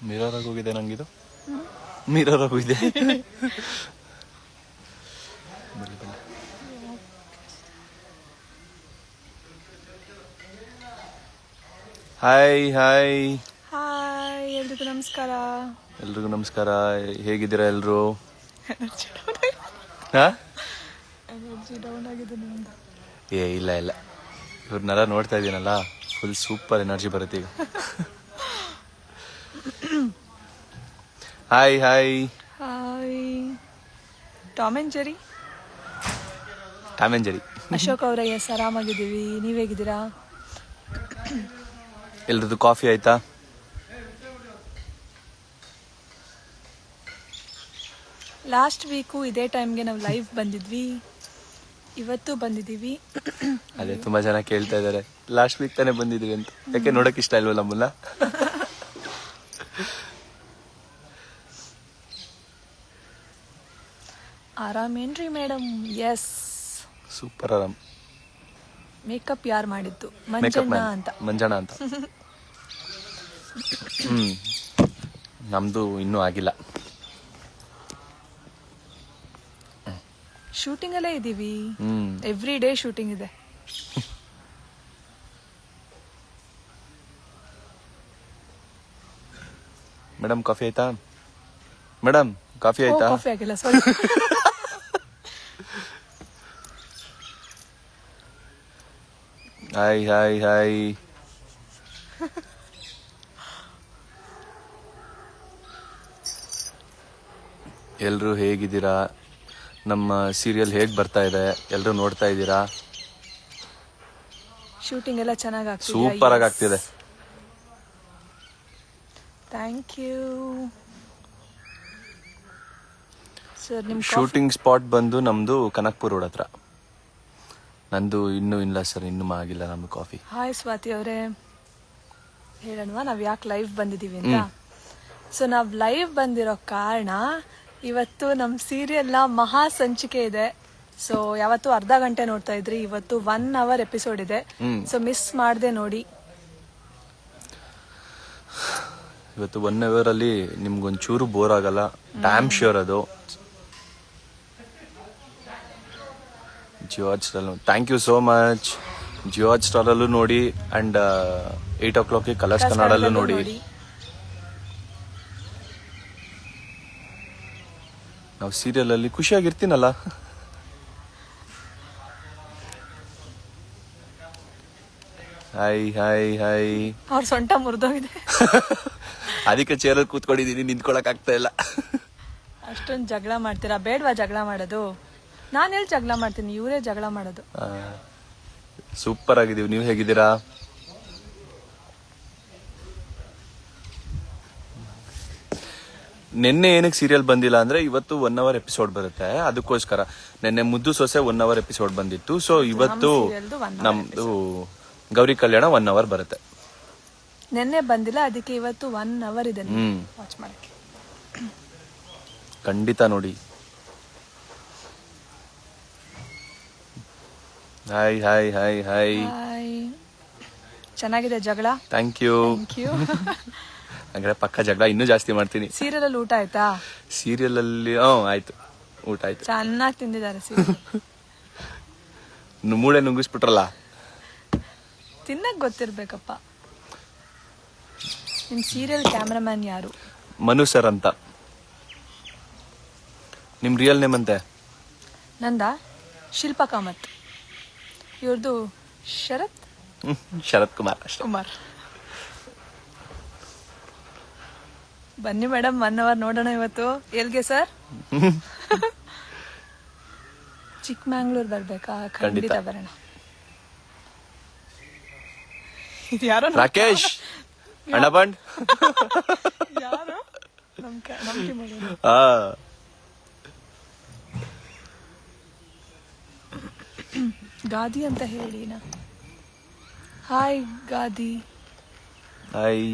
Mirror ಆಗೋಗಿದೆ ನಂಗಿದು. Mirror ಆಗೋಗಿದೆ. Hi hi hi, ಎಲ್ರಿಗೂ ನಮಸ್ಕಾರ. ಎಲ್ರಿಗೂ ನಮಸ್ಕಾರ. ಹೇಗಿದ್ದೀರಾ ಎಲ್ರು? ಎನರ್ಜಿ ಡೌನ್ ಆಗಿದೆ ನಿಮ್ದು. ಇಲ್ಲ ಇವ್ರನ್ನೆಲ್ಲ ನೋಡ್ತಾ ಇದ್ದೀನಲ್ಲ, ಫುಲ್ ಸೂಪರ್ ಎನರ್ಜಿ ಬರುತ್ತೆ ಈಗ. Hi hi hi. Tom and Jerry. Ashok ಅವರೇ, ಎಸ್, ಆರಾಮಾಗಿದ್ದೀವಿ. ನೀವ್ ಹೇಗಿದ್ದೀರಾ? ಎಲ್ರದ್ದು ಕಾಫಿ ಆಯ್ತಾ? ಲಾಸ್ಟ್ ವೀಕು ಇದೇ ಟೈಮ್ಗೆ ನಾವು ಲೈವ್ ಬಂದಿದ್ವಿ, ಇವತ್ತು ಬಂದಿದ್ದೀವಿ. ಅದೇ ತುಂಬಾ ಜನ ಕೇಳ್ತಾ ಇದಾರೆ, ಲಾಸ್ಟ್ ವೀಕ್ ತಾನೇ ಬಂದಿದ್ವಿ ಅಂತ. ಯಾಕೆ ನೋಡಕ್ ಇಷ್ಟ ಇಲ್ವಲ್ಲ ನಮ್ಮನ್ನ? ಆರಾಮೇನ್ರಿ ಮೇಡಮ್? ಎಸ್, ಸೂಪರ್ ಆರಾಮ್. ಮೇಕಪ್ ಯಾರು ಮಾಡಿದ್ದು? ಮೇಕಪ್ ಮಂಜಣ್ಣ ಅಂತ. ಅಂತ. ನಮ್ದು ಇನ್ನೂ ಆಗಿಲ್ಲ. ಶೂಟಿಂಗ್ ಅಲ್ಲೇ ಇದೀವಿ. ಎವ್ರಿ ಡೇ ಶೂಟಿಂಗ್ ಇದೆ. ಮೇಡಮ್ ಕಾಫಿ ಆಯ್ತಾ? ಮೇಡಮ್ ಕಾಫಿ ಆಯ್ತಾ? ಕಾಫಿ ಆಗಿಲ್ಲ, ಸಾರಿ. Hi hi hi. ಎಲ್ರು ಹೇಗಿದ್ದೀರಾ? ನಮ್ಮ ಸೀರಿಯಲ್ ಹೇಗ್ ಬರ್ತಾ ಇದೆ? ಎಲ್ರು ನೋಡ್ತಾ ಇದ್ದೀರಾ? ಶೂಟಿಂಗ್ ಎಲ್ಲ ಚೆನ್ನಾಗಿ ಆಗ್ತಿದೆ. ಸೂಪರ್ ಆಗಿ ಆಗ್ತಿದೆ. Thank you sir. ನಿಮ್ ಶೂಟಿಂಗ್ ಸ್ಪಾಟ್ ಬಂದು ನಮ್ದು ಕನಕ್ಪುರ್ ರೋಡ್ ಹತ್ರ. ನಂದು ಇನ್ನೂ ಇಲ್ಲ ಸರ್, ಇನ್ನೂ ಆಗಿಲ್ಲ ನಮ್ದು ಕಾಫಿ. ಹಾಯ್ ಸ್ವಾತಿ ಅವರೇ, ಹೇಳೋಣವಾ ನಾವ್ ಯಾಕೆ ಲೈವ್ ಬಂದಿದೀವಿ ಅಂತ? ಸೊ ನಾವ್ ಲೈವ್ ಬಂದಿರೋ ಕಾರಣ, ಇವತ್ತು ನಮ್ಮ ಸೀರಿಯಲ್ನ ಮಹಾ ಸಂಚಿಕೆ ಇದೆ. ಸೊ ಯಾವತ್ತು ಅರ್ಧ ಗಂಟೆ ನೋಡ್ತಾ ಇದ್ರಿ, ಇವತ್ತು 1 hour ಎಪಿಸೋಡ್ ಇದೆ. ಸೊ ಮಿಸ್ ಮಾಡದೆ ನೋಡಿ. ಇವತ್ತು 1 hour ಅಲ್ಲಿ ನಿಮ್ಗೊಂಚೂರು ಬೋರ್ ಆಗಲ್ಲ, ಡ್ಯಾಮ್ ಶ್ಯೂರ್ ಅದು. Jio Hotstar, thank you so much. Jio Hotstar ಅಲ್ಲೂ ನೋಡಿ, ಅಂಡ್ 8 o'clock ಕಲರ್ಸ್ ಕನ್ನಡಲ್ಲೂ ನೋಡಿ. ನಾವು ಸೀರಿಯಲ್ ಅಲ್ಲಿ ಖುಷಿಯಾಗಿರ್ತೀನಲ್ಲ. Hi hi hi. ಅವ್ರ ಸೊಂಟ ಮುರಿದೋಗಿದೆ. ಅದಕ್ಕೆ ಚೇರಲ್ಲಿ ಕೂತ್ಕೊಂಡಿದೀನಿ, ನಿಂತ್ಕೊಳಕ್ ಆಗ್ತಾ ಇಲ್ಲ. ಅಷ್ಟೊಂದು ಜಗಳ ಮಾಡ್ತೀರಾ? ಬೇಡವಾ ಜಗಳ ಮಾಡೋದು? ನಾನು ಎಲ್ಲಿ ಜಗಳ ಮಾಡ್ತೀನಿ, ಇವರೇ ಜಗಳ ಮಾಡೋದು. ಸೂಪರ್ ಆಗಿದೀವಿ. ನೀವು ಹೇಗಿದ್ದೀರಾ? ನಿನ್ನೆ ಏನಕ್ಕೆ ಸೀರಿಯಲ್ ಬಂದಿಲ್ಲ ಅಂದ್ರೆ, ಇವತ್ತು 1 hour ಎಪಿಸೋಡ್ ಬರುತ್ತೆ, ಅದಕ್ಕೋಸ್ಕರ. ನಿನ್ನೆ ಮುದ್ದು ಸೊಸೆ 1 hour ಎಪಿಸೋಡ್ ಬಂದಿತ್ತು. ಸೊ ಇವತ್ತು ನಮ್ದು ಗೌರಿ ಕಲ್ಯಾಣ 1 hour ಬರುತ್ತೆ. ನಿನ್ನೆ ಬಂದಿಲ್ಲ, ಅದಕ್ಕೆ ಇವತ್ತು 1 hour ಇದೆ ವಾಚ್ ಮಾಡಕ್ಕೆ. ಖಂಡಿತ ನೋಡಿ. Hi hi hi hi. ಚೆನ್ನಾಗಿದೆ ಜಗಳ. Thank you. ಹಂಗಾರೆ ಪಕ್ಕ ಜಗಳ ಇನ್ನೂ ಜಾಸ್ತಿ ಮಾಡ್ತೀನಿ. ಸೀರಿಯಲ್ ಅಲ್ಲಿ ಊಟ ಆಯ್ತಾ? ಸೀರಿಯಲ್ ಅಲ್ಲಿ ಆಯ್ತು, ಊಟ ಆಯ್ತು. ಚೆನ್ನಾಗಿ ತಿಂದಿದ್ದಾರೆ ಸೀರಿಯಲ್. ಮೂಳೆ ನುಂಗಿಸ್ಬಿಟ್ರಲ್ಲ. ತಿನ್ನಕ್ ಗೊತ್ತಿರ್ಬೇಕಪ್ಪ. ನಿಮ್ ಸೀರಿಯಲ್ ಕ್ಯಾಮ್ರಾಮನ್ ಯಾರು? ಮನು ಸರ್ ಅಂತ. ನಿಮ್ ರಿಯಲ್ ನೇಮ್ ಅಂತೆ? ನಂದ ಶಿಲ್ಪಾ ಕಾಮತ್. ಇವ್ರದ್ದು ಶರತ್ ಕುಮಾರ್. ಬನ್ನಿ ಮೇಡಮ್, 1 hour ನೋಡೋಣ ಇವತ್ತು. ಎಲ್ಗೆ ಸರ್? ಚಿಕ್ಕಮ್ಯಾಂಗ್ಳೂರ್ ಬರ್ಬೇಕಾ? ಖಂಡಿತ ಬರೋಣ. ಇದು ಯಾರೋ ರಾಕೇಶ್ ಅಣ್ಣಬಂಡ್. ಯಾರು? ಗಾದಿ ಅಂತ ಹೇಳಿ. Hi Gadi. Hi.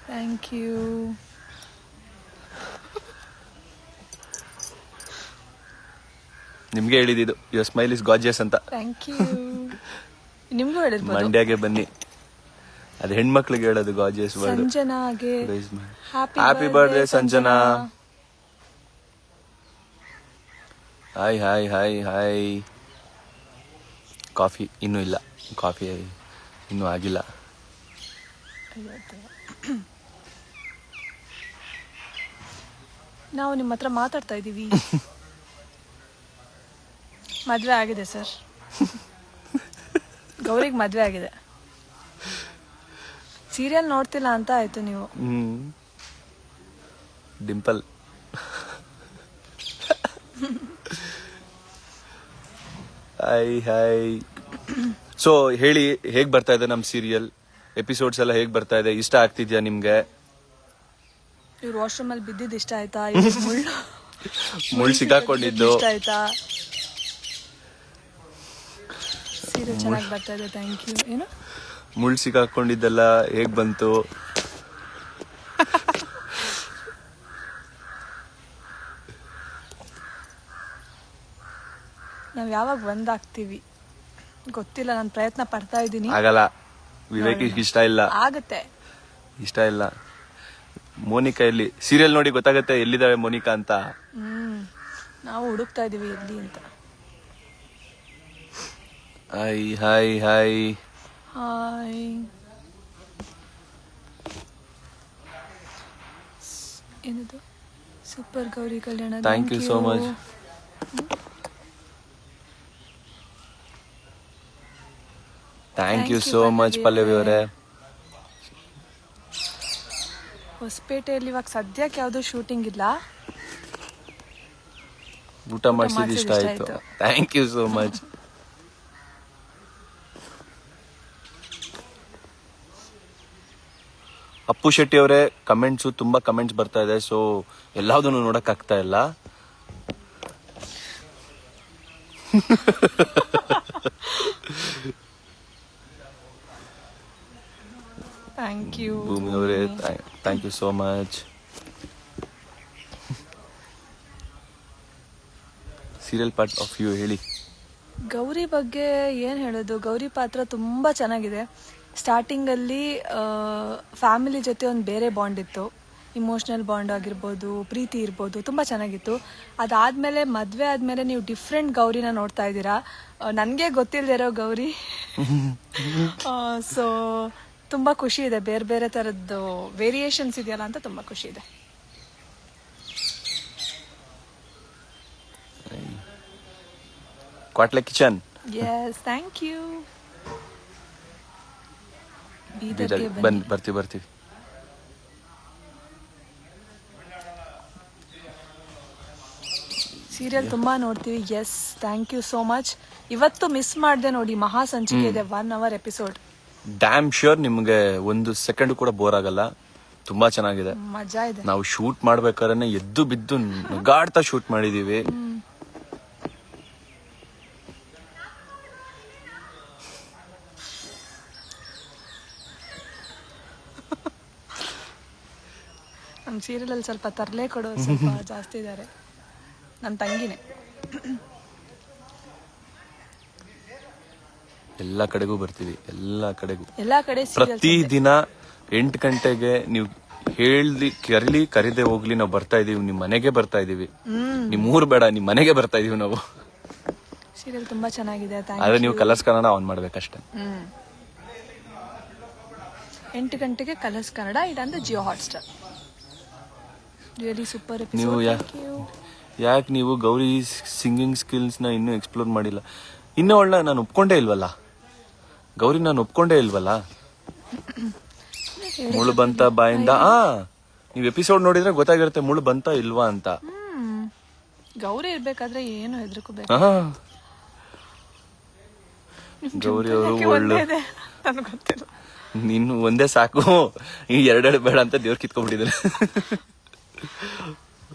Thank you. ನಿಮ್ಗೆ ಹೇಳಿದ್ದು ಯುವರ್ ಸ್ಮೈಲ್ ಇಸ್ ಗಾರ್ಜಿಯಸ್ ಅಂತ. ಥ್ಯಾಂಕ್ ಯು. ನಿಮ್ಗೂ ಹೇಳಿರ್ಬೋದು. ಮಂಡ್ಯಗೆ ಬನ್ನಿ, ಅದು ಹೆಣ್ಮಕ್ಳಿಗೆ ಹೇಳೋದು ಗಾರ್ಜಿಯಸ್ ವರ್ಡ್. ಸಂಜನಾಗೆ happy birthday Sanjana. Hi hi hi hi. Coffee ಇನ್ನೂ ಇಲ್ಲ, ಕಾಫಿ ಇನ್ನೂ ಆಗಿಲ್ಲ. ನಾವು ನಿಮ್ಮ ಹತ್ರ ಮಾತಾಡ್ತಾ ಇದ್ದೀವಿ. ಮದ್ವೆ ಆಗಿದೆ ಸರ್. ಗೌರಿಗೆ ಮದ್ವೆ ಆಗಿದೆ. ಸೀರಿಯಲ್ ನೋಡ್ತಿಲ್ಲ ಅಂತ ಆಯ್ತು ನೀವು. ಡಿಂಪಲ್. Hi hi. ಸೊ ಹೇಳಿ, ಹೇಗ್ ಬರ್ತಾ ಇದೆ ನಮ್ ಸೀರಿಯಲ್ ಎಪಿಸೋಡ್ಸ್ ಎಲ್ಲ? ಹೇಗ್ ಬರ್ತಾ ಇದೆ? ಇಷ್ಟ ಆಗ್ತಿದ್ಯಾ ನಿಮ್ಗೆ? ಇವ್ರು ವಾಶ್ರೂಮ್ ಅಲ್ಲಿ ಬಿದ್ದಿದ್ದು ಇಷ್ಟ ಆಯ್ತಾ? ಮುಳ್ಳು ಸಿಕ್ಕಾಕೊಂಡಿದ್ದು ಇಷ್ಟ ಆಯ್ತಾ? ಸೀರಿಯಲ್ ಚೆನ್ನಾಗಿ ಬರ್ತಾ ಇದೆ. Thank you. ಏನು ಮುಳ್ಳು ಸಿಕ್ಕಾಕೊಂಡಿದ್ದೆಲ್ಲ ಹೇಗ್ ಬಂತು? ನಾವ್ ಯಾವಾಗ ಒಂದಾಗ್ತೀವಿ ಗೊತ್ತಿಲ್ಲ. ನಾನು ಪ್ರಯತ್ನ ಪಡ್ತಾ ಇದ್ದೀನಿ. ಆಗಲ್ಲ. ವಿವೇಕ್ ಇಷ್ಟ ಇಲ್ಲ. ಆಗತ್ತೆ. ಇಷ್ಟ ಇಲ್ಲ. ಮೋನಿಕಾ ಎಲ್ಲಿ? ಸೀರಿಯಲ್ ನೋಡಿ ಗೊತ್ತಾಗತ್ತೆ ಎಲ್ಲಿದ್ದಾಳೆ ಮೋನಿಕಾ ಅಂತ. ನಾವು ಹುಡುಕ್ತಾ ಇದೀವಿ ಎಲ್ಲಿ ಅಂತ. Hi hi hi hi. ಏನದು? Super Gauri Kalyana. Thank you so much. Thank you so much Pallavi ಅವರೇ. ಹೊಸಪೇಟೆಯಲ್ಲಿ ಇವಾಗ ಸದ್ಯಕ್ಕೆ ಯಾವ್ದು ಶೂಟಿಂಗ್ ಇಲ್ಲ. ಊಟ ಮಾಡಿಸಿದ ಇಷ್ಟ ಆಯ್ತು. Thank you so much. Appu Shetty ಅವರೇ, ಕಮೆಂಟ್ಸು ತುಂಬಾ ಕಮೆಂಟ್ಸ್ ಬರ್ತಾ ಇದೆ. ಸೊ ಎಲ್ಲಾದನ್ನು ನೋಡಕ್ ಆಗ್ತಾ ಇಲ್ಲ. ಥ್ಯಾಂಕ್ ಯು ಭೂಮಿ ಅವರೇ, thank you so much. Serial part of you ಹೇಳಿ. ಗೌರಿ ಬಗ್ಗೆ ಏನ್ ಹೇಳೋದು? ಗೌರಿ ಪಾತ್ರ ತುಂಬಾ ಚೆನ್ನಾಗಿದೆ. ಸ್ಟಾರ್ಟಿಂಗ್ ಅಲ್ಲಿ ಫ್ಯಾಮಿಲಿ ಜೊತೆ ಒಂದು ಬೇರೆ ಬಾಂಡ್ ಇತ್ತು. ಇಮೋಷನಲ್ ಬಾಂಡ್ ಆಗಿರ್ಬೋದು, ಪ್ರೀತಿ ಇರ್ಬೋದು, ತುಂಬಾ ಚೆನ್ನಾಗಿತ್ತು. ಅದಾದ್ಮೇಲೆ ಮದ್ವೆ ಆದ್ಮೇಲೆ ನೀವು ಡಿಫ್ರೆಂಟ್ ಗೌರಿನ ನೋಡ್ತಾ ಇದ್ದೀರಾ. ನನ್ಗೆ ಗೊತ್ತಿಲ್ಲದೆ ಇರೋ ಗೌರಿ. ಸೊ ತುಂಬಾ ಖುಷಿ ಇದೆ. ಬೇರೆ ಬೇರೆ ತರದ್ದು ವೇರಿಯೇಷನ್ಸ್ ಇದೆಯಲ್ಲ ಅಂತ ತುಂಬಾ ಖುಷಿ ಇದೆ. Kwatle kitchen. Yes, thank you. ಬರ್ತೀವಿ. ಸೀರಿಯಲ್ ತುಂಬಾ ನೋಡ್ತೀವಿ. Yes, thank you so much. ಇವತ್ತು ಮಿಸ್ ಮಾಡ್ದೆ ನೋಡಿ, ಮಹಾ ಸಂಚಿಕೆ ಇದೆ 1 hour ಎಪಿಸೋಡ್. ಡ್ಯಾಮ್ ಶ್ಯೂರ್ ನಿಮ್ಗೆ ಒಂದು ಸೆಕೆಂಡ್ ಕೂಡ ಬೋರ್ ಆಗಲ್ಲ. ತುಂಬಾ ಚೆನ್ನಾಗಿದೆ, ಮಜಾ ಇದೆ. ನಾವು ಶೂಟ್ ಮಾಡ್ಬೇಕಾದ್ರೆ ಎದ್ದು ಬಿದ್ದು ನಗಾಡ್ತಾ ಶೂಟ್ ಮಾಡಿದೀವಿ. ನಮ್ಮ ಸೀರಿಯಲ್ ಅಲ್ಲಿ ಸ್ವಲ್ಪ ತರಲೆ ಕೊಡೋ ಸ್ವಲ್ಪ ಜಾಸ್ತಿ ಇದ್ದಾರೆ. ನನ್ನ ತಂಗಿನೇ. ಎಲ್ಲಾ ಕಡೆಗೂ ಬರ್ತೀವಿ, ಎಲ್ಲಾ ಕಡೆ ಪ್ರತಿ ದಿನ 8 ಗಂಟೆಗೆ ನೀವು ಕರೀದೆ ಹೋಗ್ಲಿ, ನಾವು ಬರ್ತಾ ಇದೀವಿ. ನಿಮ್ ಮನೆಗೆ ಬರ್ತಾ ಇದೀವಿ. ನಿಮ್ ಊರ್ ಬೇಡ, ನಿಮ್ ಮನೆಗೆ ಬರ್ತಾ ಇದೀವಿ ನಾವು. ಸೀರಿಯಲ್ ತುಂಬಾ ಚೆನ್ನಾಗಿದೆ. ಆದ್ರೆ ನೀವು ಕಲರ್ಸ್ ಕನ್ನಡ ಆನ್ ಮಾಡ್ಬೇಕಷ್ಟೇ. 8 ಗಂಟೆಗೆ ಕಲರ್ಸ್ ಕನ್ನಡ, ಇದಂದ್ರೆ Jio Hotstar. Really super episode. ನೀವು ಯಾಕೆ ನೀವು ಗೌರಿ ಸಿಂಗಿಂಗ್ ಸ್ಕಿಲ್ಸ್ ನ ಇನ್ನೂ ಎಕ್ಸ್ಪ್ಲೋರ್ ಮಾಡಿಲ್ಲ? ಇನ್ನೂ ಒಳ್ಳೆ ನಾನು ಒಪ್ಕೊಂಡೇ ಇಲ್ವಲ್ಲ ಗೌರಿ, ನಾನು ಒಪ್ಕೊಂಡೇ ಇಲ್ವಲ್ಲ. ಮುಳು ಬಂತ ಬಾಯಿಂದ ನೀವ್ ಎಪಿಸೋಡ್ ನೋಡಿದ್ರೆ ಗೊತ್ತಾಗಿರುತ್ತೆ ಮುಳು ಬಂತ ಇಲ್ವಾ ಅಂತ. ಗೌರಿ ಇರ್ಬೇಕಾದ್ರೆ ಏನು ಹೆದರ್ಕೋಬೇಕು. ಗೌರಿ ಅವರು ಒಳ್ಳೆ, ನೀನು ಒಂದೇ ಸಾಕು, ಈ 2 ಬೇಡ ಅಂತ ದೇವ್ರ ಕಿತ್ಕೊಂಡ್ಬಿಟ್ಟಿದ್ದಾರೆ.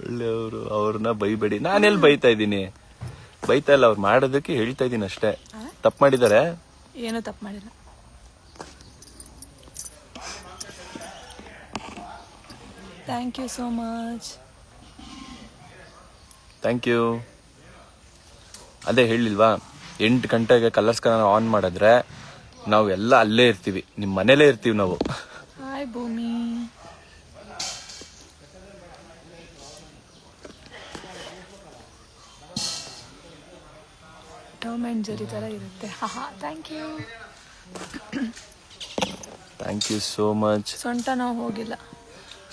ಒಳ್ಳೆಯವರು, ಅವ್ರನ್ನ ಬೈಬೇಡಿ. ನಾನೆಲ್ಲಿ ಬೈತಾ ಇದ್ದೀನಿ? ಬೈತಾ ಇಲ್ಲ, ಅವ್ರು ಮಾಡೋದಕ್ಕೆ ಹೇಳ್ತಾ ಇದ್ದೀನಿ ಅಷ್ಟೇ. ತಪ್ಪು ಮಾಡಿದ್ದಾರೆ? ಏನು ತಪ್ಪು ಮಾಡಿಲ್ಲ. Thank you so much. Thank you. ಅದೇ ಹೇಳಿಲ್ವಾ 8 ಗಂಟೆಗೆ ಕಲರ್ಸ್ ಕನ್ನಡ ಆನ್ ಮಾಡಿದ್ರೆ ನಾವು ಎಲ್ಲ ಅಲ್ಲೇ ಇರ್ತೀವಿ, ನಿಮ್ಮ ಮನೇಲೇ ಇರ್ತೀವಿ ನಾವು. ಹಾಯ್ ಭೂಮಿ. ಟಾಮ್ ಅಂಡ್ ಜೆರಿ ತರ ಇರುತ್ತೆ. Thank you. Thank you so much. ಸೊಂಟ ನಾವು ಹೋಗಿಲ್ಲ.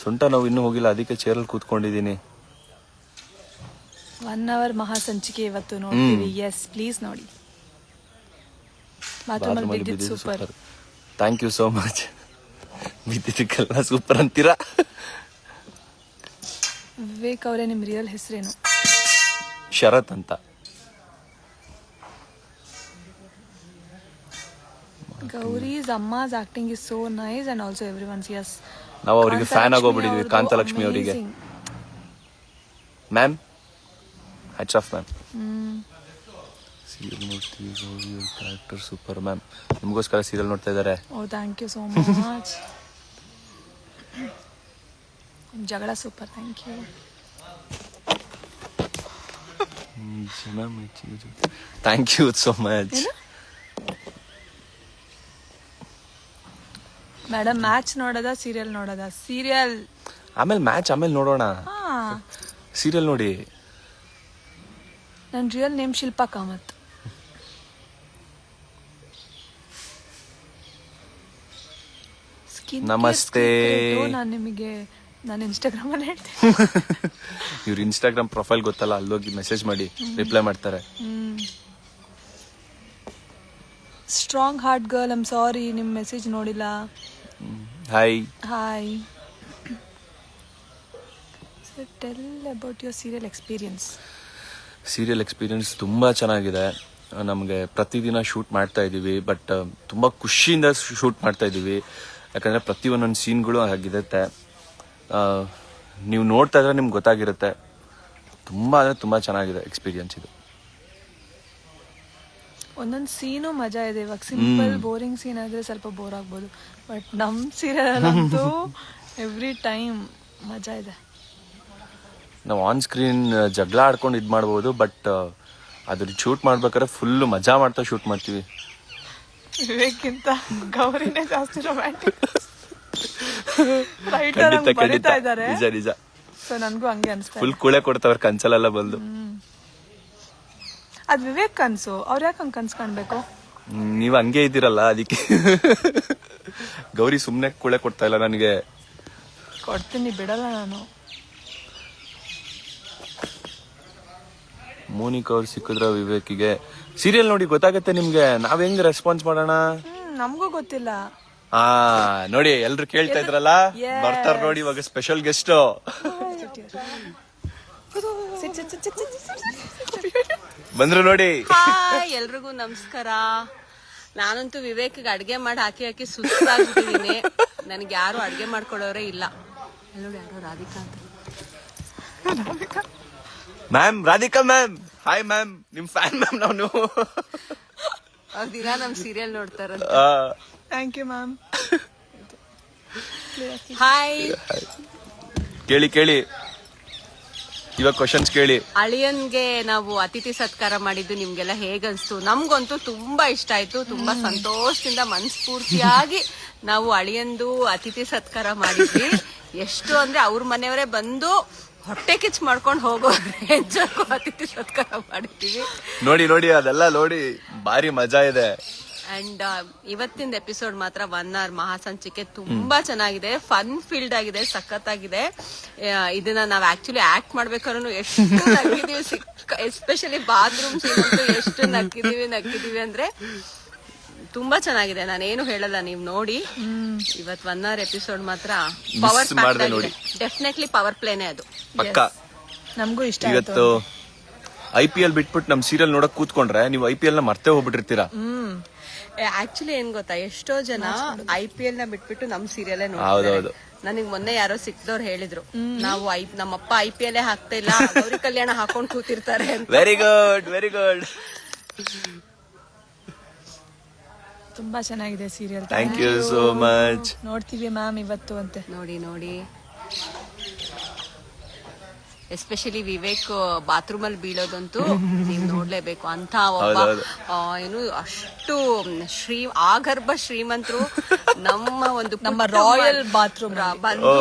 ಸೊಂಟ ನಾವು ಇನ್ನೂ ಹೋಗಿಲ್ಲ, ಅದಕ್ಕೆ ಚೇರಲ್ಲಿ ಕೂತ್ಕೊಂಡಿದ್ದೀನಿ. 1 hour ಮಹಾ ಸಂಚಿಕೆ ಇವತ್ತು ನೋಡ್ತೀವಿ. ಎಸ್ ಪ್ಲೀಸ್ ನೋಡಿ. ಬಾತ್ರೂಮಲ್ಲಿ ಬಿದ್ದಿದ್ದು super. Thank you so much. ಬಿದ್ದಿದ್ದಕ್ಕೆಲ್ಲ ಸೂಪರ್ ಅಂತೀರಾ? ವಿವೇಕ್ ಅವರೇ, ನಿಮ್ಮ ರಿಯಲ್ ಹೆಸರೇನು? ಶರತ್ ಅಂತ. ಗೌರೀಸ್ ಅಮ್ಮಾಸ್ acting is so nice and also everyone's. Yes, ನಾವು ಅವರಿಗೆ ಫ್ಯಾನ್ ಆಗೋಗ್ಬಿಟ್ಟಿದ್ವಿ, ಕಾಂತಲಕ್ಷ್ಮಿ ಅವರಿಗೆ. Ma'am hats off ma'am. Serial ನೋಡ್ತೀವಿ, ಕ್ಯಾರೆಕ್ಟರ್ ಸೂಪರ್ ಮ್ಯಾಮ್. ನಿಮಗೋಸ್ಕರ ಸೀರಿಯಲ್ ನೋಡ್ತಾ ಇದ್ದಾರೆ. Oh thank you so much. ಜಗಳ super. Thank you. Thank you so much. Madam match ನೋಡೋದ ಸೀರಿಯಲ್ ನೋಡೋದ? ಸೀರಿಯಲ್ ಆಮೇಲೆ ಮ್ಯಾಚ್ ಆಮೇಲೆ ನೋಡೋಣ. ಸೀರಿಯಲ್ ನೋಡಿ. ನನ್ನ ರಿಯಲ್ ನೇಮ್ ಶಿಲ್ಪಾ ಕಾಮತ್. ನಮಸ್ತೆ. ನಾನು ಇನ್ಸ್ಟಾಗ್ರಾಮ್ ಅಲ್ಲಿ ಹೇಳ್ತೀನಿ. ಇವ್ರ ಇನ್ಸ್ಟಾಗ್ರಾಮ್ ಪ್ರೊಫೈಲ್ ಗೊತ್ತಲ್ಲ, ಅಲ್ಲೋಗಿ ಮೆಸೇಜ್ ಮಾಡಿ ರಿಪ್ಲೈ ಮಾಡ್ತಾರೆ. Strong heart girl, I'm sorry ನಿಮ್ಮ ಮೆಸೇಜ್ ನೋಡಿಲ್ಲ. Hi hi. Tell about your serial experience. Serial experience ತುಂಬ ಚೆನ್ನಾಗಿದೆ. ನಮಗೆ ಪ್ರತಿದಿನ ಶೂಟ್ ಮಾಡ್ತಾ ಇದ್ದೀವಿ, ಬಟ್ ತುಂಬ ಖುಷಿಯಿಂದ ಶೂಟ್ ಮಾಡ್ತಾ ಇದ್ದೀವಿ. ಯಾಕಂದರೆ ಪ್ರತಿಯೊಂದೊಂದು ಸೀನ್ಗಳು ಹಾಗಿರುತ್ತೆ. ನೀವು ನೋಡ್ತಾ ಇದ್ರೆ ನಿಮ್ಗೆ ಗೊತ್ತಾಗಿರುತ್ತೆ. ತುಂಬ ಅಂದರೆ ತುಂಬ ಚೆನ್ನಾಗಿದೆ ಎಕ್ಸ್ಪೀರಿಯನ್ಸ್ ಇದು. ಒಂದೊಂದು ಸೀನು ಮಜಾ ಇದೆ. ಇವಾಗ ಸಿಂಪಲ್ ಬೋರಿಂಗ್ ಸೀನ್ ಆದರೆ ಸ್ವಲ್ಪ ಬೋರ್ ಆಗ್ಬೋದು, ಬಟ್ ನಮ್ಮ ಸೀರಿಯಲ್ ಅಂತೂ ಎವ್ರಿ ಟೈಮ್ ಮಜಾ ಇದೆ. ನಾವು ಆನ್ ಸ್ಕ್ರೀನ್ ಜಗಳ ಆಡ್ಕೊಂಡು ಇದು ಮಾಡ್ಬೋದು, ಬಟ್ ಅದ್ರ ಶೂಟ್ ಮಾಡ್ಬೇಕಾದ್ರೆ ಫುಲ್ಲು ಮಜಾ ಮಾಡ್ತಾ ಶೂಟ್ ಮಾಡ್ತೀವಿ. ವಿವೇಕ್ಕಿಂತ ಗೌರಿನೇ ಜಾಸ್ತಿ ರೊಮ್ಯಾಂಟಿಕ್. ನಿಜ ನಿಜ. ಸೊ ನನಗೂ ಹಂಗೆ ಅನಿಸ್ತಾ ಫುಲ್ ಕೂಳೆ ಕೊಡ್ತಾವ್ರ ಕನ್ಸಲೆಲ್ಲ ಬಂದು. ಅದು ವಿವೇಕ್ ಕನ್ಸು. ಅವ್ರು ಯಾಕೆ ಹಂಗೆ ಕನ್ಸು ಕಾಣ್ಬೇಕು? ನೀವು ಹಂಗೆ ಇದ್ದೀರಲ್ಲ ಅದಕ್ಕೆ. ಗೌರಿ ಸುಮ್ಮನೆ ಕೂಳೆ ಕೊಡ್ತಾ ಇಲ್ಲ ನನಗೆ. ಕೊಡ್ತೀನಿ, ಬಿಡಲ್ಲ ನಾನು. ಮೋನಿಕಾ ಅವ್ರು ಸಿಕ್ಕಿದ್ರ ವಿವೇಕಿಗೆ? ಸೀರಿಯಲ್ ನೋಡಿ ಗೊತ್ತಾಗತ್ತೆ ನಿಮ್ಗೆ, ನಾವ್ ಹೆಂಗ್ ರೆಸ್ಪಾನ್ಸ್ ಮಾಡೋಣ. ನಮಗೂ ಗೊತ್ತಿಲ್ಲ. ನೋಡಿ ಎಲ್ರು ಕೇಳ್ತಾ ಇದ್ರಲ್ಲ, ಬರ್ತಾರ ನೋಡಿ ಇವಾಗ ಸ್ಪೆಷಲ್ ಗೆಸ್ಟ್. ಬಂದ್ರು ನೋಡಿ. ಎಲ್ರಿಗೂ ನಮಸ್ಕಾರ. ನಾನಂತೂ ವಿವೇಕ್ಗೆ ಅಡ್ಗೆ ಮಾಡಿ ಹಾಕಿ ಹಾಕಿ ಸುಸ್ತಾಗ್ಬಿಟ್ಟಿದೀನಿ. ನನಗೆ ಯಾರು ಅಡ್ಗೆ ಮಾಡ್ಕೊಡೋರೇ ಇಲ್ಲ. ನೋಡಿ ಯಾರೋ ರಾಧಿಕಾ ಅಂತ. Ma'am, Radhika ma'am. Hi ma'am, ನಿಮ್ ಫ್ಯಾನ್ ಮ್ಯಾಮ್. ನಾನು ಅವ್ರ ದಿನ ನಮ್ ಸೀರಿಯಲ್ ನೋಡ್ತಾರ. Thank you ma'am. ಹಾಯ್. ಕೇಳಿ ಕೇಳಿ, ಇವಾಗ ಕ್ವಶನ್ಸ್ ಕೇಳಿ. ಅಳಿಯನ್ಗೆ ನಾವು ಅತಿಥಿ ಸತ್ಕಾರ ಮಾಡಿದ್ದು ನಿಮ್ಗೆಲ್ಲ ಹೇಗನ್ಸ್ತು? ನಮ್ಗಂತೂ ತುಂಬಾ ಇಷ್ಟ ಆಯ್ತು. ತುಂಬಾ ಸಂತೋಷದಿಂದ ಮನಸ್ಫೂರ್ತಿಯಾಗಿ ನಾವು ಅಳಿಯಂದು ಅತಿಥಿ ಸತ್ಕಾರ ಮಾಡಿದ್ವಿ. ಎಷ್ಟು ಅಂದ್ರೆ ಅವ್ರ ಮನೆಯವರೇ ಬಂದು ಹೊಟ್ಟೆ ಕಿಚ್ ಮಾಡ್ಕೊಂಡು ಹೋಗೋ ರೇಂಜಕ್ಕೂ ಅತಿಥಿ ಸತ್ಕಾರ ಮಾಡಿದ್ದೀವಿ. ನೋಡಿ ನೋಡಿ, ಅದೆಲ್ಲ ನೋಡಿ ಭಾರಿ ಮಜಾ ಇದೆ. ಅಂಡ್ ಇವತ್ತಿನ ಎಪಿಸೋಡ್ ಮಾತ್ರ 1 hour ಮಹಾಸಂಚಿಕೆ ತುಂಬಾ ಚೆನ್ನಾಗಿದೆ. ಫನ್ ಫೀಲ್ಡ್ ಆಗಿದೆ, ಸಖತ್ತಾಗಿದೆ. ಇದನ್ನ ನಾವ್ ಆಕ್ಚುಲಿ ಆಕ್ಟ್ ಮಾಡ್ಬೇಕಾದ್ರೂ ಎಷ್ಟು ನಕ್ಕಿದೀವಿ, ಎಸ್ಪೆಷಲಿ ಬಾತ್ರೂಮ್ ಸೀನ್ ಅಂತೂ ಎಷ್ಟು ನಕ್ಕಿದೀವಿ ಅಂದ್ರೆ ತುಂಬಾ ಚೆನ್ನಾಗಿದೆ. ನಾನೇನು ಹೇಳಲ್ಲ, ನೀವ್ ನೋಡಿ. ಇವತ್ 1 hour ಎಪಿಸೋಡ್ ಮಾತ್ರ ಪವರ್ ಪ್ಯಾಕ್ ಆಗಿದೆ. ಡೆಫಿನೆಟ್ಲಿ ಪವರ್ ಪ್ಲೇನೇ ಅದು. ಪಕ್ಕ. ನಮಗೂ ಇಷ್ಟ. ಇವತ್ತು IPL ಬಿಟ್ಬಿಟ್ಟು ನಮ್ ಸೀರಿಯಲ್ ನೋಡಕ್ ಕೂತ್ಕೊಂಡ್ರೆ ನೀವು IPL ನ ಮರ್ತೇ ಹೋಗ್ಬಿಟ್ಟಿರ್ತೀರಾ. ಆಕ್ಚುಲಿ ಏನ್ ಗೊತ್ತಾ, ಎಷ್ಟೋ ಜನ IPL ನ ಬಿಟ್ಬಿಟ್ಟು ನಮ್ ಸೀರಿಯಲ್ ಹೌದೌದು. ನನಗ್ ಮೊನ್ನೆ ಯಾರೋ ಸಿಕ್ದವ್ರು ಹೇಳಿದ್ರು, ನಾವು ನಮ್ಮಪ್ಪ IPL ಹಾಕ್ತಾ ಇಲ್ಲ, ಗೌರಿ ಕಲ್ಯಾಣ ಹಾಕೊಂಡ್ ಕೂತಿರ್ತಾರೆ ಅಂತ. Very good, very good. ತುಂಬಾ ಚೆನ್ನಾಗಿದೆ serial. Thank you so much. ನೋಡ್ತೀವಿ ಮ್ಯಾಮ್ ಇವತ್ತು ಅಂತೆ. ನೋಡಿ ನೋಡಿ ಎಸ್ಪೆಷಲಿ ವಿವೇಕ್ ಬಾತ್ರೂಮ್ ಅಲ್ಲಿ ಬೀಳೋದಂತೂ ನೀವ್ ನೋಡ್ಲೇಬೇಕು. ಅಂತ ಒಬ್ಬ ಏನು ಅಷ್ಟು ಆಗರ್ಭ ಶ್ರೀಮಂತರು ನಮ್ಮ ಒಂದು ನಮ್ಮ ರಾಯಲ್ ಬಾತ್ರೂಮ್ ಬಂದು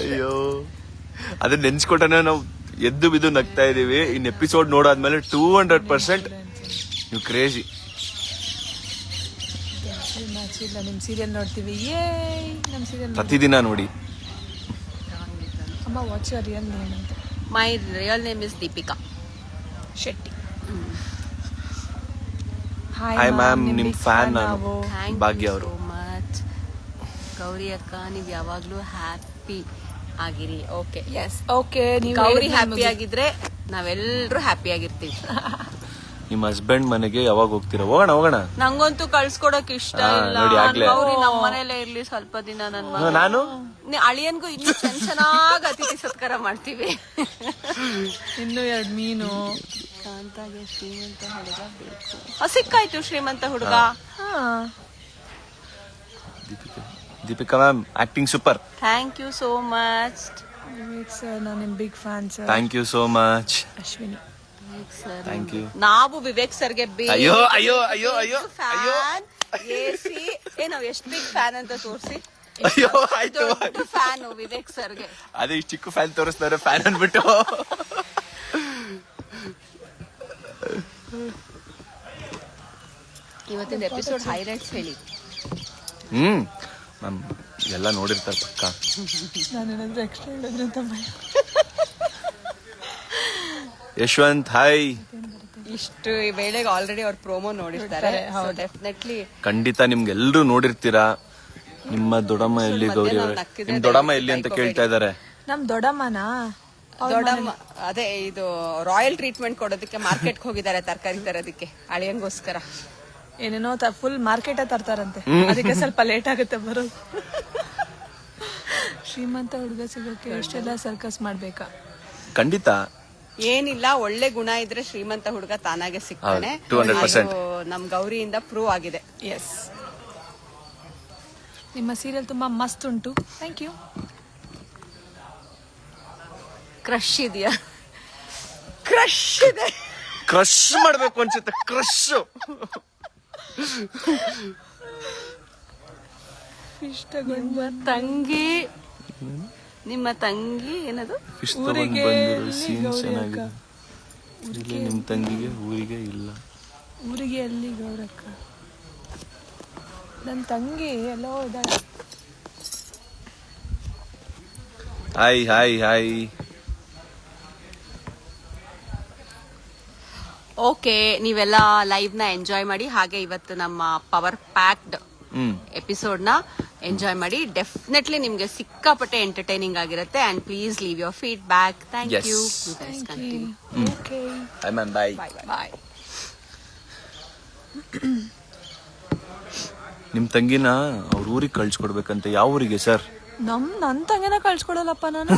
ಅಯ್ಯೋ ಅದನ್ನ ನೆನ್ಸ್ಕೊಟ್ಟನೆ ನಾವು ಎದ್ದು ಬಿದ್ದು ನಗ್ತಾ ಇದೀವಿ. ಇನ್ ಎಪಿಸೋಡ್ ನೋಡಾದ್ಮೇಲೆ 200% ನೀವು ಕ್ರೇಜಿ. ಇಲ್ಲ ನಿಮ್ ಸೀರಿಯಲ್ ನೋಡ್ತೀವಿ. ಏ ನಮ್ ಸೀರಿಯಲ್ ಪ್ರತಿದಿನ ನೋಡಿ. ಅಮ್ಮ ವಾಟ್ಸ್ ಯುವರ್ ರಿಯಲ್ ನೇಮ್ ಅಂತ? ಮೈ real name is Deepika Shetty. Hi ma'am, ನಿಮ್ ಫ್ಯಾನ್ ನಾನು ಭಾಗ್ಯ ಅವರು. ಮಚ್ ಗೌರಿ ಅಕ್ಕ, ನೀವ್ ಯಾವಾಗ್ಲೂ ಹ್ಯಾಪಿ ಆಗಿರಿ. Okay yes okay. ನೀವು ಗೌರಿ ಹ್ಯಾಪಿ ಆಗಿದ್ರೆ ನಾವೆಲ್ಲರೂ ಹ್ಯಾಪಿ ಆಗಿರ್ತೀವಿ. ನಿಮ್ ಹಸ್ಬೆಂಡ್ ಮನೆಗೆ ಯಾವಾಗ ಹೋಗ್ತೀರಾ? ಹೋಗೋಣ. ನಂಗಂತೂ ಕಳ್ಸ್ಕೊಡಕ್ ಇಷ್ಟ ಇಲ್ಲ. ನೋಡಿ ಆಗ್ಲೇ ಗೌರಿ ನಮ್ಮ ಮನೇಲೆ ಇರ್ಲಿ ಸ್ವಲ್ಪ ದಿನ. ನನ್ನ ನಾನು ಅಳಿಯನ್ಗೂ ಇನ್ನು ಚೆನ್ನಾಗಿ ಅತಿಥಿ ಸತ್ಕಾರ ಮಾಡ್ತೀವಿ. ಇನ್ನು 2 ಮೀನು. ಕಾಂತಾಗೆ ಶ್ರೀಮಂತ ಹುಡುಗ ಬೇಕು. ಸಿಕ್ಕಾಯ್ತು ಶ್ರೀಮಂತ ಹುಡುಗ. Deepika ma'am acting super. Thank you so much. Vivek sir, ನಾನು ನಿಮ್ big fan sir. Thank you so much. Ashwini. Thank you. ನಾವು ವಿವೇಕ್ ಸರ್ಗೆ ಅಯ್ಯೋ ಅಯ್ಯೋ ಅಯ್ಯೋ ಅಯ್ಯೋ ಫ್ಯಾನ್. ಎಸಿ ನಾವ್ ಎಷ್ಟು ಬಿಗ್ ಫ್ಯಾನ್ ಅಂತ ತೋರಿಸಿ. ಅಯ್ಯೋ ಆಯ್ತು. ಫ್ಯಾನ್ ವಿವೇಕ್ ಸರ್ಗೆ. ಅದೇ ಇಷ್ಟು ಚಿಕ್ಕ ಫ್ಯಾನ್ ತೋರಿಸ್ತಾರೆ, ಫ್ಯಾನ್ ಅನ್ಬಿಟ್ಟು. ಇವತ್ತಿನ ಎಪಿಸೋಡ್ ಹೈಲೈಟ್ಸ್ ಹೇಳಿ. ಮ್ಯಾಮ್ ಎಲ್ಲ ನೋಡಿರ್ತಾರೆ ಪಕ್ಕ. ನಾನೇನಾದ್ರೂ ಎಕ್ಸ್ಟ್ರಾ ಹೇಳಿದ್ರೆ ಅಂತ ಭಯ. ಯಶವಂತ್ ಹಾಯ್. ಇಷ್ಟು ವೇಳೆಗೆ ಆಲ್ರೆಡಿ ಅವ್ರ ಪ್ರೋಮೋ ನೋಡಿರ್ತಾರೆ. ಡೆಫಿನೆಟ್ಲಿ ಖಂಡಿತ ನಿಮ್ಗೆಲ್ರು ನೋಡಿರ್ತೀರಾ. ನಿಮ್ಮ ದೊಡ್ಡಮ್ಮ ಎಲ್ಲಿ ಗೌರಿ ಅವರೇ? ನಿಮ್ ದೊಡ್ಡಮ್ಮ ಎಲ್ಲಿ ಅಂತ ಕೇಳ್ತಾ ಇದಾರೆ. ನಮ್ ದೊಡ್ಡಮ್ಮನಾ? ದೊಡ್ಡಮ್ಮ ಅದೇ ಇದು ರಾಯಲ್ ಟ್ರೀಟ್ಮೆಂಟ್ ಕೊಡೋದಕ್ಕೆ ಮಾರ್ಕೆಟ್ಗೆ ಹೋಗಿದ್ದಾರೆ ತರಕಾರಿ ತರೋದಕ್ಕೆ ಅಳಿಯಂಗೋಸ್ಕರ. ಏನೇನೋ ಫುಲ್ ಮಾರ್ಕೆಟ್ ತರ್ತಾರಂತೆ, ಅದಕ್ಕೆ ಸ್ವಲ್ಪ ಲೇಟ್ ಆಗುತ್ತೆ ಬರೋದು. ಶ್ರೀಮಂತ ಹುಡುಗ ಸಿಗೋಕೆ ಎಷ್ಟೆಲ್ಲ ಸರ್ಕಸ್ ಮಾಡ್ಬೇಕಾ? ಖಂಡಿತ ಏನಿಲ್ಲ, ಒಳ್ಳೆ ಗುಣ ಇದ್ರೆ ಶ್ರೀಮಂತ ಹುಡುಗ ತಾನಾಗೆ ಸಿಗ್ತಾನೆ. 200%. ನಮ್ ಗೌರಿಯಿಂದ ಪ್ರೂವ್ ಆಗಿದೆ. ಎಸ್. ನಿಮ್ಮ ಸೀರಿಯಲ್ ತುಂಬಾ ಮಸ್ತ್ ಉಂಟು. Thank you. ಕ್ರಶ್ ಇದೆಯಾ? ಕ್ರಶ್ ಇದೆ. ಕ್ರಶ್ ಮಾಡ್ಬೇಕು ಅನ್ಸುತ್ತೆ. ಕ್ರಶ್ ತಂಗಿ, ನಿಮ್ಮ ತಂಗಿ ಏನದು? ಫಿಶ್ ತಗೊಂಡ್ ಬಂದಿರೋ ಸೀನ್ ಚೆನ್ನಾಗಿದೆ. ಇಲ್ಲಿ ನಿಮ್ ತಂಗಿಗೆ ಊರಿಗೆ ಇಲ್ಲ. ಊರಿಗೆ ಎಲ್ಲಿ ಗೌರಕ್ಕ? ನನ್ನ ತಂಗಿ ಎಲ್ಲೋ ಇದ್ದಾಳೆ. Hi hi hi. ಓಕೆ, ನೀವೆಲ್ಲ ಲೈವ್ ನ ಎಂಜಾಯ್ ಮಾಡಿ. ಹಾಗೆ ಇವತ್ತು ನಮ್ಮ ಪವರ್ ಪ್ಯಾಕ್ಡ್ ಎಪಿಸೋಡ್ ನ ಎಂಜಾಯ್ ಮಾಡಿ. ಡೆಫಿನೆಟ್ಲಿ ನಿಮ್ಗೆ ಸಿಕ್ಕಾಪಟ್ಟೆ ಎಂಟರ್ಟೈನಿಂಗ್ ಆಗಿರುತ್ತೆ. And please leave your feedback. Thank you. Bye. Bye. ನಿಮ್ ತಂಗಿನ ಅವ್ರ ಊರಿಗೆ ಕಳ್ಸ್ಕೊಡ್ಬೇಕಂತ. ಯಾವ ಊರಿಗೆ ಸರ್? ನನ್ ತಂಗಿನ ಕಳ್ಸ್ಕೊಡಲ್ಲಪ್ಪ ನಾನು.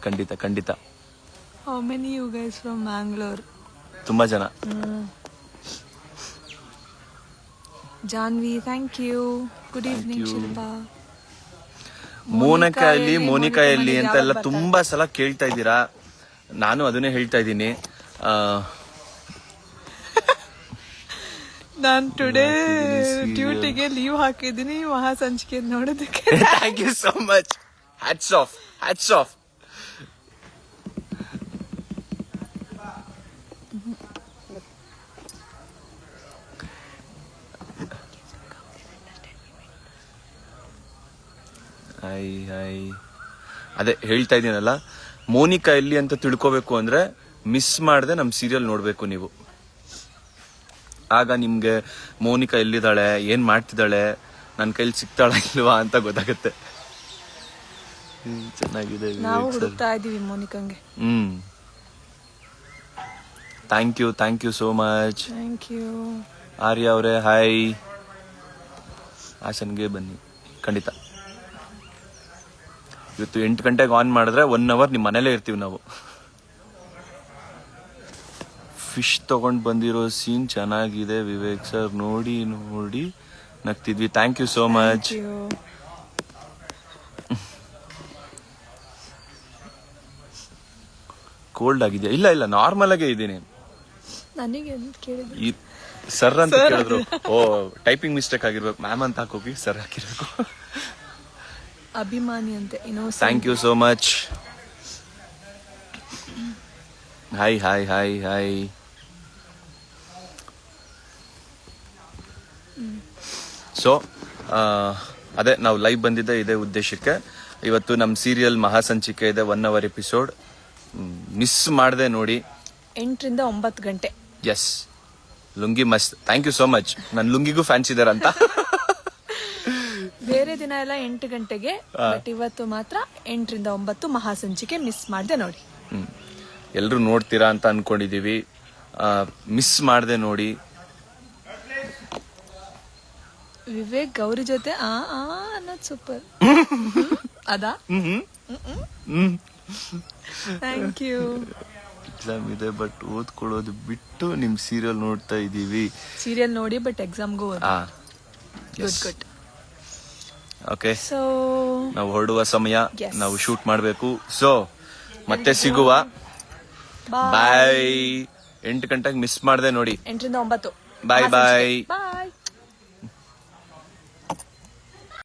ಖಂಡಿತ ಖಂಡಿತ. How many you guys from Mangalore? ತುಂಬಾ ಜನ. Janhvi, thank you. Good evening Shilpa. Monika ಎಲ್ಲಿ ಅಂತ ಎಲ್ಲ ತುಂಬಾ ಸಲ ಕೇಳ್ತಾ ಇದ್ದೀರಾ. ನಾನು ಅದನ್ನೇ ಹೇಳ್ತಾ ಇದ್ದೀನಿ. ನಾನು ಟುಡೇ ಡ್ಯೂಟಿಗೆ ಲೀವ್ ಹಾಕಿದ್ದೀನಿ ಮಹಾ ಸಂಚಿಕೆ ನೋಡೋದಕ್ಕೆ. Thank you so much. Hats off, hats off. ಅದೇ ಹೇಳ್ತಾ ಇದ್ದೀನಲ್ಲ, ಮೋನಿಕಾ ಎಲ್ಲಿ ಅಂತ ತಿಳ್ಕೋಬೇಕು ಅಂದ್ರೆ ಮಿಸ್ ಮಾಡದೆ ನಮ್ ಸೀರಿಯಲ್ ನೋಡ್ಬೇಕು ನೀವು. ಆಗ ನಿಮ್ಗೆ ಮೋನಿಕಾ ಎಲ್ಲಿದ್ದಾಳೆ, ಏನ್ ಮಾಡ್ತಿದ್ದಾಳೆ, ನನ್ ಕೈಲಿ ಸಿಗ್ತಾಳ ಇಲ್ವಾ ಅಂತ ಗೊತ್ತಾಗುತ್ತೆ. ಚೆನ್ನಾಗಿದೆ. ನಾವು ಹುಡುಕ್ತಾ ಇದೀವಿ ಮೋನಿಕಂಗೆ. Thank you so much. Thank you. Arya ಅವರೇ ಹಾಯ್. ಹಾಸನ್ಗೆ ಬನ್ನಿ. ಖಂಡಿತ. ಇವತ್ತು 8 ಗಂಟೆಗೆ ಆನ್ ಮಾಡಿದ್ರೆ 1 hour ನಿಮ್ಮ ಮನೇಲೇ ಇರ್ತೀವಿ ನಾವು. ಫಿಶ್ ತಗೊಂಡ್ ಬಂದಿರೋ ಸೀನ್ ಚೆನ್ನಾಗಿದೆ ವಿವೇಕ್ ಸರ್, ನೋಡಿ ನಗ್ತಿದ್ವಿ. Thank you so much. Cold ಆಗಿದೆಯಾ? ಇಲ್ಲ ನಾರ್ಮಲ್ ಆಗೇ ಇದ್ದೀನಿ. ನನಗೆ ಕೇಳಿದ್ರು ಈ ಸರ್ ಅಂತ ಕೇಳಿದ್ರು. ಓ ಟೈಪಿಂಗ್ ಮಿಸ್ಟೇಕ್ ಆಗಿರ್ಬೇಕು, ಮ್ಯಾಮ್ ಅಂತ ಹಾಕೋಗಿ ಸರ್ ಹಾಕಿರ್ಬೇಕು. ಅಭಿಮಾನಿ ಅಂತೆ. Thank you so much. Hi hi hi hi. So ಅದೇ ನಾವು ಲೈವ್ ಬಂದಿದ್ದೆ ಇದೇ ಉದ್ದೇಶಕ್ಕೆ. ಇವತ್ತು ನಮ್ಮ ಸೀರಿಯಲ್ ಮಹಾಸಂಚಿಕೆ ಇದೆ, 1 hour ಎಪಿಸೋಡ್. ಮಿಸ್ ಮಾಡದೆ ನೋಡಿ. 8 ರಿಂದ 9 ಗಂಟೆ. ಎಸ್, ಲುಂಗಿ ಮಸ್ತ್. Thank you so much. ನನ್ನ ಲುಂಗಿಗೂ ಫ್ಯಾನ್ಸ್ ಇದಾರಂತ. ಬೇರೆ ದಿನ ಎಲ್ಲ 8 ಗಂಟೆಗೆ, ಬಟ್ ಇವತ್ತು ಮಾತ್ರ 8 ರಿಂದ 9 ಮಹಾಸಂಚಿಕೆ ಮಿಸ್ ಮಾಡದೆ ನೋಡಿ. ಎಲ್ರು ನೋಡ್ತೀರಾ ಅಂತ ಅನ್ಕೊಂಡಿದೀವಿ. ಮಿಸ್ ಮಾಡದೆ ನೋಡಿ. ವಿವೇಕ್ ಗೌರಿ ಜೊತೆ ಅನ್ನೋದು ಸೂಪರ್. ಅದಾ? Thank you. ಎಕ್ಸಾಮ್ ಇದೆ ಬಟ್ ಓದ್ಕೊಳ್ಳೋದು ಬಿಟ್ಟು ನಿಮ್ ಸೀರಿಯಲ್ ನೋಡ್ತಾ ಇದೀವಿ. ಸೀರಿಯಲ್ ನೋಡಿ ಬಟ್ ಎಕ್ಸಾಮ್ಗೂ ಗುಡ್. ಓಕೆ, ಸೊ ನಾವು ಹೊರಡುವ ಸಮಯ. Yes. ನಾವು ಶೂಟ್ ಮಾಡಬೇಕು. ಸೊ ಮತ್ತೆ ಸಿಗುವ. ಬಾಯ್. 8 ಗಂಟೆಗೆ ಮಿಸ್ ಮಾಡದೆ ನೋಡಿ. 8 ರಿಂದ 9. ಬಾಯ್ ಬಾಯ್.